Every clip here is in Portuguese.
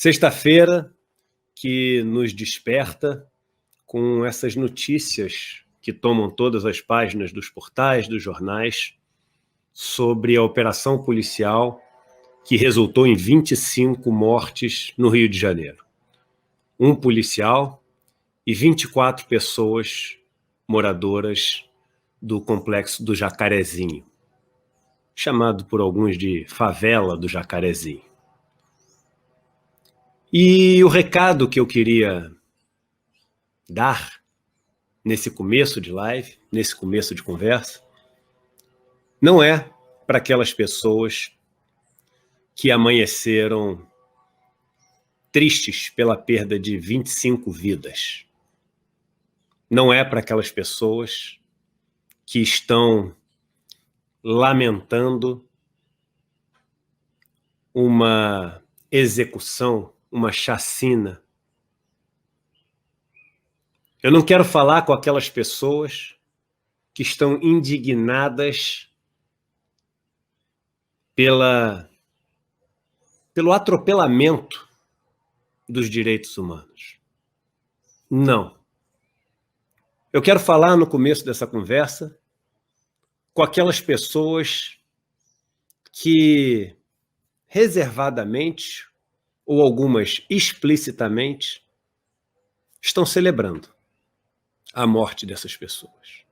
Sexta-feira que nos desperta com essas notícias que tomam todas as páginas dos portais, dos jornais, sobre a operação policial que resultou em 25 mortes no Rio de Janeiro. Um policial e 24 pessoas moradoras do complexo do Jacarezinho, chamado por alguns de favela do Jacarezinho. E o recado que eu queria dar nesse começo de live, nesse começo de conversa, não é para aquelas pessoas que amanheceram tristes pela perda de 25 vidas. Não é para aquelas pessoas que estão lamentando uma execução, uma chacina. Eu não quero falar com aquelas pessoas que estão indignadas pelo atropelamento dos direitos humanos. Não. Eu quero falar no começo dessa conversa com aquelas pessoas que reservadamente, ou algumas explicitamente, estão celebrando a morte dessas pessoas.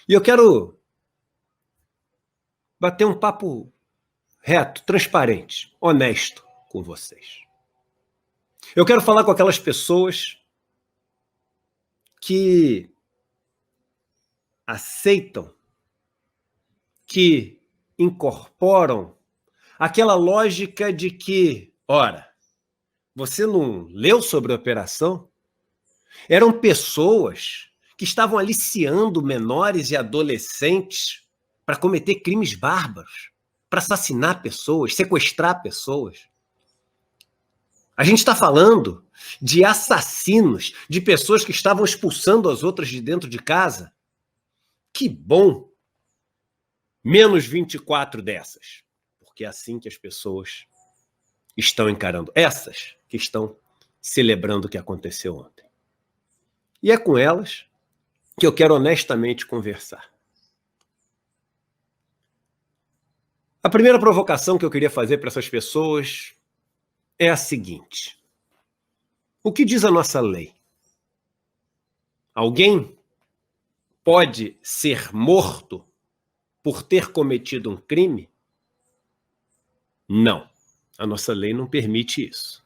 E eu quero bater um papo reto, transparente, honesto com vocês. Eu quero falar com aquelas pessoas que aceitam, que incorporam aquela lógica de que, ora, você não leu sobre a operação? Eram pessoas que estavam aliciando menores e adolescentes para cometer crimes bárbaros, para assassinar pessoas, sequestrar pessoas. A gente está falando de assassinos, de pessoas que estavam expulsando as outras de dentro de casa. Que bom! Menos 24 dessas. Porque é assim que as pessoas estão encarando. Essas que estão celebrando o que aconteceu ontem. E é com elas que eu quero honestamente conversar. A primeira provocação que eu queria fazer para essas pessoas é a seguinte: o que diz a nossa lei? Alguém pode ser morto por ter cometido um crime? Não, a nossa lei não permite isso.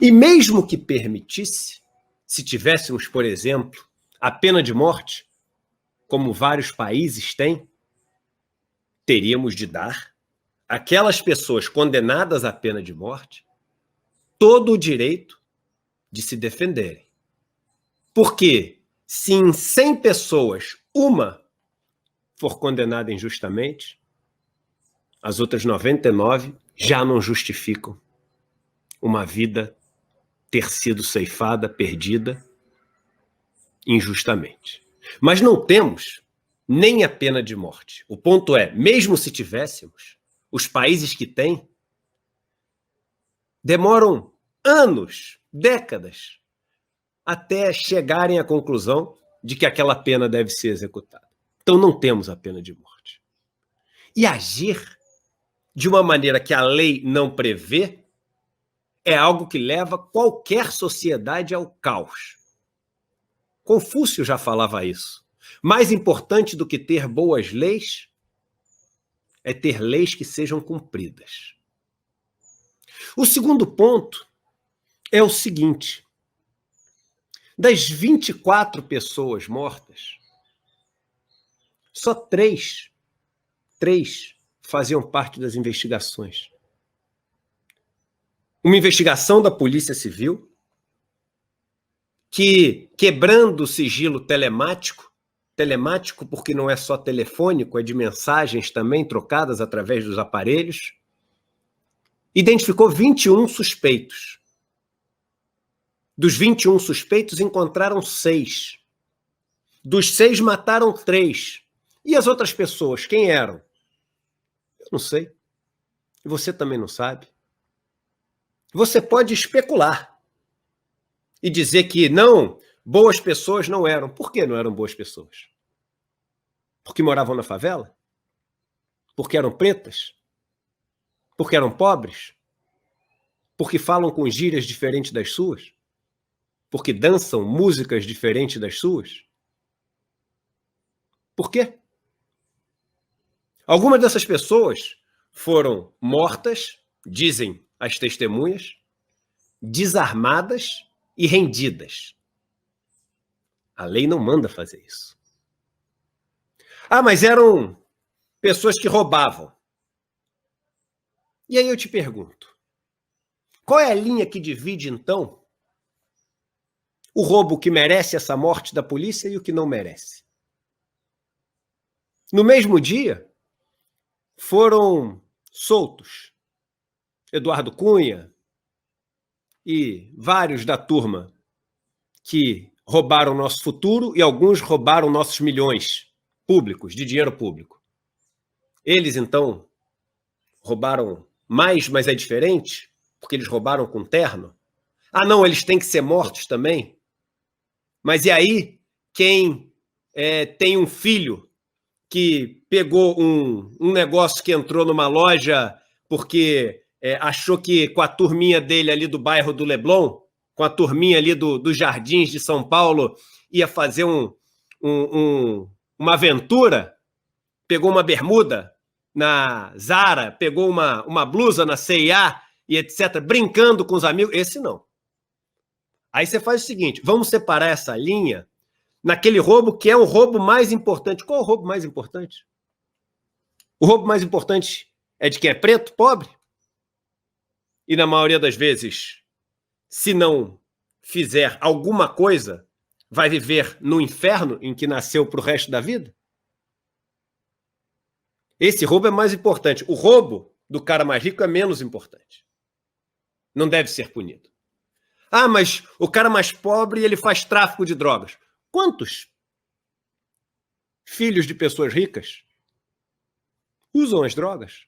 E mesmo que permitisse, se tivéssemos, por exemplo, a pena de morte, como vários países têm, teríamos de dar àquelas pessoas condenadas à pena de morte todo o direito de se defenderem. Porque se em 100 pessoas uma for condenada injustamente, as outras 99 já não justificam uma vida ter sido ceifada, perdida injustamente. Mas não temos nem a pena de morte. O ponto é, mesmo se tivéssemos, os países que têm demoram anos, décadas, até chegarem à conclusão de que aquela pena deve ser executada. Então não temos a pena de morte. E agir de uma maneira que a lei não prevê é algo que leva qualquer sociedade ao caos. Confúcio já falava isso. Mais importante do que ter boas leis é ter leis que sejam cumpridas. O segundo ponto é o seguinte: das 24 pessoas mortas, só três faziam parte das investigações. Uma investigação da Polícia Civil que, quebrando o sigilo telemático porque não é só telefônico, é de mensagens também trocadas através dos aparelhos, identificou 21 suspeitos. Dos 21 suspeitos, encontraram 6. Dos 6, mataram 3. E as outras pessoas, quem eram? Eu não sei. E você também não sabe. Você pode especular e dizer que não, boas pessoas não eram. Por que não eram boas pessoas? Porque moravam na favela? Porque eram pretas? Porque eram pobres? Porque falam com gírias diferentes das suas? Porque dançam músicas diferentes das suas? Por quê? Algumas dessas pessoas foram mortas, dizem as testemunhas, desarmadas e rendidas. A lei não manda fazer isso. Ah, mas eram pessoas que roubavam. E aí eu te pergunto, qual é a linha que divide, então, o roubo que merece essa morte da polícia e o que não merece? No mesmo dia, foram soltos Eduardo Cunha e vários da turma que roubaram nosso futuro e alguns roubaram nossos milhões públicos, de dinheiro público. Eles, então, roubaram mais, mas é diferente? Porque eles roubaram com terno? Ah, não, eles têm que ser mortos também? Mas e aí, quem tem um filho que pegou um negócio que entrou numa loja porque achou que com a turminha dele ali do bairro do Leblon, com a turminha ali dos Jardins de São Paulo, ia fazer uma aventura, pegou uma bermuda na Zara, pegou uma blusa na C&A e etc., brincando com os amigos. Esse não. Aí você faz o seguinte, vamos separar essa linha naquele roubo que é o roubo mais importante. Qual é o roubo mais importante? O roubo mais importante é de quem é preto, pobre? E na maioria das vezes, se não fizer alguma coisa, vai viver no inferno em que nasceu para o resto da vida? Esse roubo é mais importante. O roubo do cara mais rico é menos importante. Não deve ser punido. Ah, mas o cara mais pobre, ele faz tráfico de drogas. Quantos filhos de pessoas ricas usam as drogas?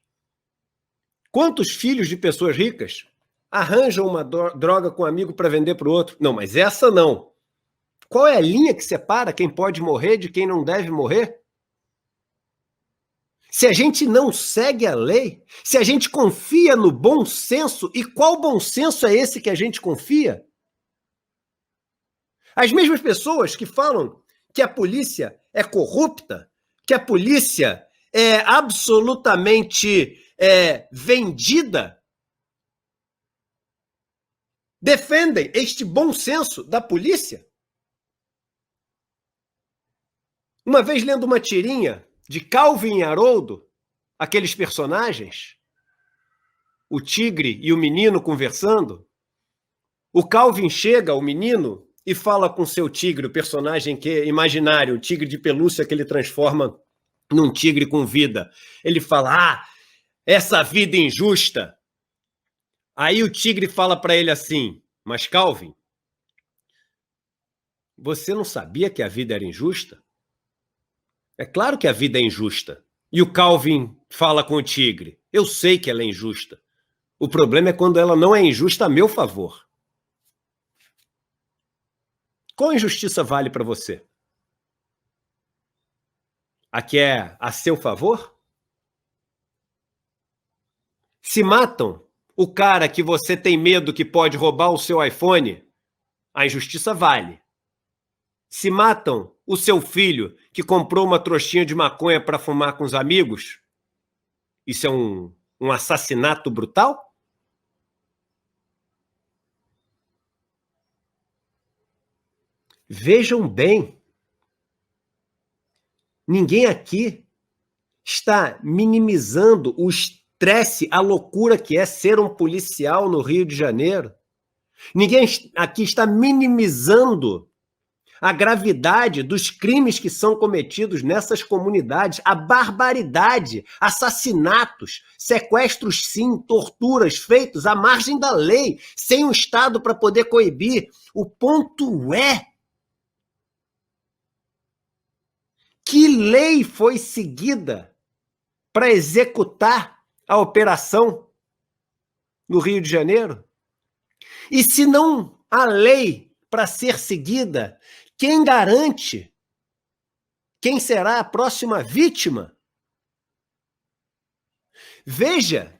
Quantos filhos de pessoas ricas arranjam uma droga com um amigo para vender para o outro? Não, mas essa não. Qual é a linha que separa quem pode morrer de quem não deve morrer? Se a gente não segue a lei, se a gente confia no bom senso, e qual bom senso é esse que a gente confia? As mesmas pessoas que falam que a polícia é corrupta, que a polícia é absolutamente vendida, defendem este bom senso da polícia. Uma vez lendo uma tirinha de Calvin e Haroldo, aqueles personagens, o tigre e o menino conversando, o Calvin chega, o menino, e fala com seu tigre, o personagem que é imaginário, o tigre de pelúcia que ele transforma num tigre com vida. Ele fala, essa vida injusta. Aí o tigre fala para ele assim, mas Calvin, você não sabia que a vida era injusta? É claro que a vida é injusta. E o Calvin fala com o tigre, eu sei que ela é injusta. O problema é quando ela não é injusta a meu favor. Qual injustiça vale para você? A que é a seu favor? Se matam o cara que você tem medo que pode roubar o seu iPhone, a injustiça vale. Se matam o seu filho que comprou uma trouxinha de maconha para fumar com os amigos, isso é um assassinato brutal? Vejam bem, ninguém aqui está minimizando o estresse, a loucura que é ser um policial no Rio de Janeiro. Ninguém aqui está minimizando a gravidade dos crimes que são cometidos nessas comunidades, a barbaridade, assassinatos, sequestros sim, torturas feitos à margem da lei, sem o Estado para poder coibir. O ponto é que lei foi seguida para executar a operação no Rio de Janeiro? E se não há lei para ser seguida, quem garante quem será a próxima vítima? Veja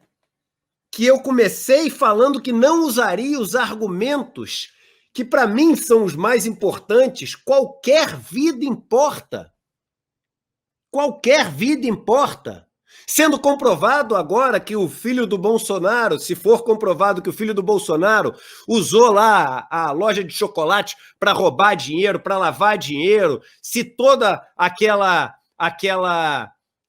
que eu comecei falando que não usaria os argumentos que para mim são os mais importantes. Qualquer vida importa. Qualquer vida importa. Sendo comprovado agora que o filho do Bolsonaro, se for comprovado que o filho do Bolsonaro usou lá a loja de chocolate para roubar dinheiro, para lavar dinheiro, se toda aquela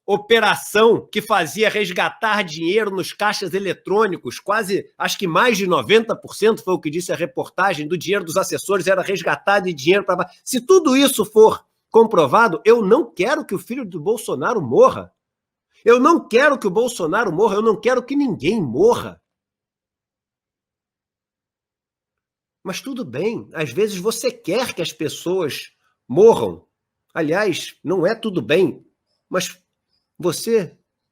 operação que fazia resgatar dinheiro nos caixas eletrônicos, quase, acho que mais de 90% foi o que disse a reportagem, do dinheiro dos assessores era resgatado de dinheiro para... Se tudo isso for comprovado, eu não quero que o filho do Bolsonaro morra. Eu não quero que o Bolsonaro morra, eu não quero que ninguém morra. Mas tudo bem, às vezes você quer que as pessoas morram. Aliás, não é tudo bem, mas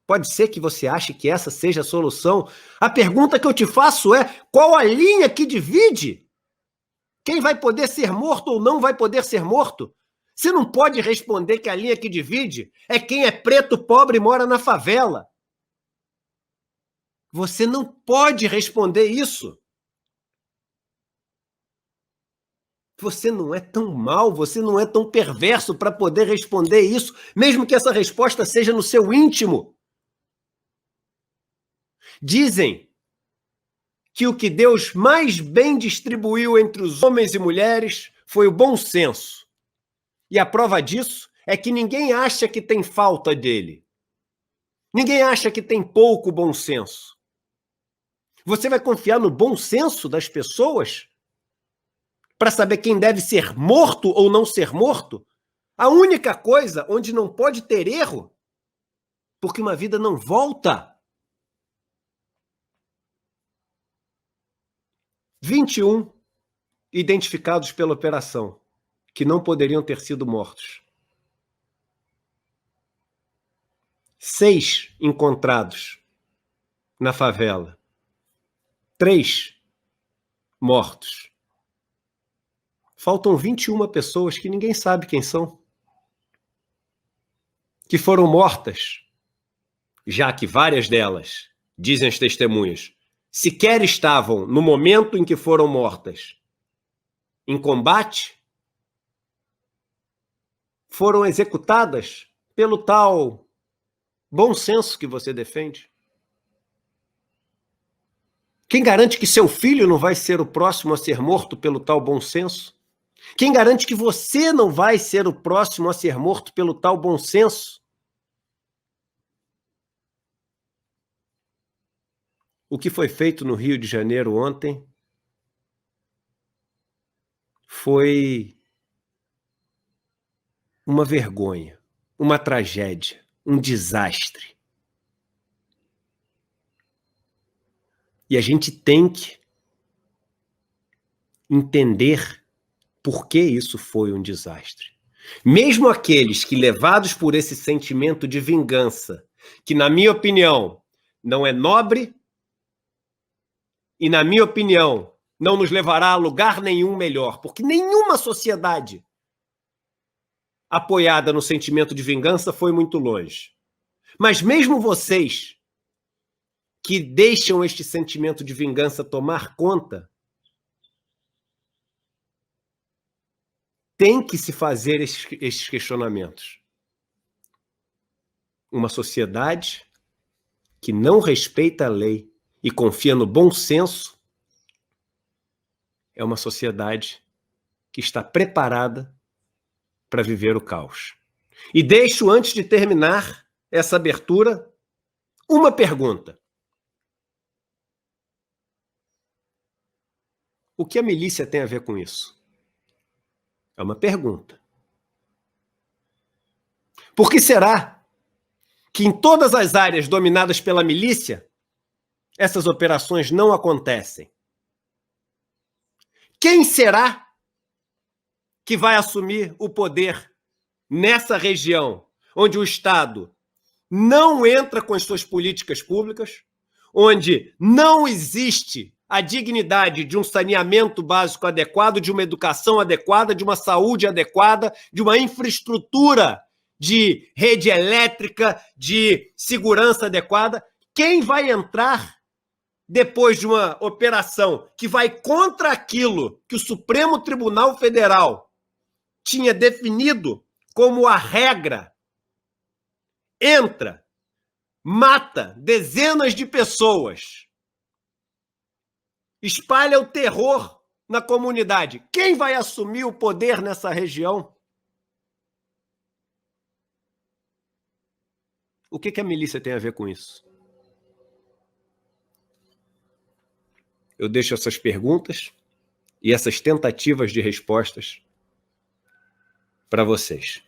pode ser que você ache que essa seja a solução. A pergunta que eu te faço é: qual a linha que divide? Quem vai poder ser morto ou não vai poder ser morto? Você não pode responder que a linha que divide é quem é preto, pobre e mora na favela. Você não pode responder isso. Você não é tão mau, você não é tão perverso para poder responder isso, mesmo que essa resposta seja no seu íntimo. Dizem que o que Deus mais bem distribuiu entre os homens e mulheres foi o bom senso. E a prova disso é que ninguém acha que tem falta dele. Ninguém acha que tem pouco bom senso. Você vai confiar no bom senso das pessoas para saber quem deve ser morto ou não ser morto? A única coisa onde não pode ter erro, porque uma vida não volta. 21 identificados pela operação, que não poderiam ter sido mortos. 6 encontrados na favela. 3 mortos. Faltam 21 pessoas que ninguém sabe quem são, que foram mortas, já que várias delas, dizem as testemunhas, sequer estavam no momento em que foram mortas em combate, foram executadas pelo tal bom senso que você defende. Quem garante que seu filho não vai ser o próximo a ser morto pelo tal bom senso? Quem garante que você não vai ser o próximo a ser morto pelo tal bom senso? O que foi feito no Rio de Janeiro ontem foi uma vergonha, uma tragédia, um desastre. E a gente tem que entender por que isso foi um desastre. Mesmo aqueles que, levados por esse sentimento de vingança, que, na minha opinião, não é nobre e, na minha opinião, não nos levará a lugar nenhum melhor, porque nenhuma sociedade apoiada no sentimento de vingança foi muito longe. Mas mesmo vocês que deixam este sentimento de vingança tomar conta, tem que se fazer esses questionamentos. Uma sociedade que não respeita a lei e confia no bom senso é uma sociedade que está preparada para viver o caos. E deixo, antes de terminar essa abertura, uma pergunta. O que a milícia tem a ver com isso? É uma pergunta. Por que será que em todas as áreas dominadas pela milícia, essas operações não acontecem? Quem será que vai assumir o poder nessa região, onde o Estado não entra com as suas políticas públicas, onde não existe a dignidade de um saneamento básico adequado, de uma educação adequada, de uma saúde adequada, de uma infraestrutura de rede elétrica, de segurança adequada. Quem vai entrar depois de uma operação que vai contra aquilo que o Supremo Tribunal Federal tinha definido como a regra, entra, mata dezenas de pessoas, espalha o terror na comunidade. Quem vai assumir o poder nessa região? O que a milícia tem a ver com isso? Eu deixo essas perguntas e essas tentativas de respostas para vocês.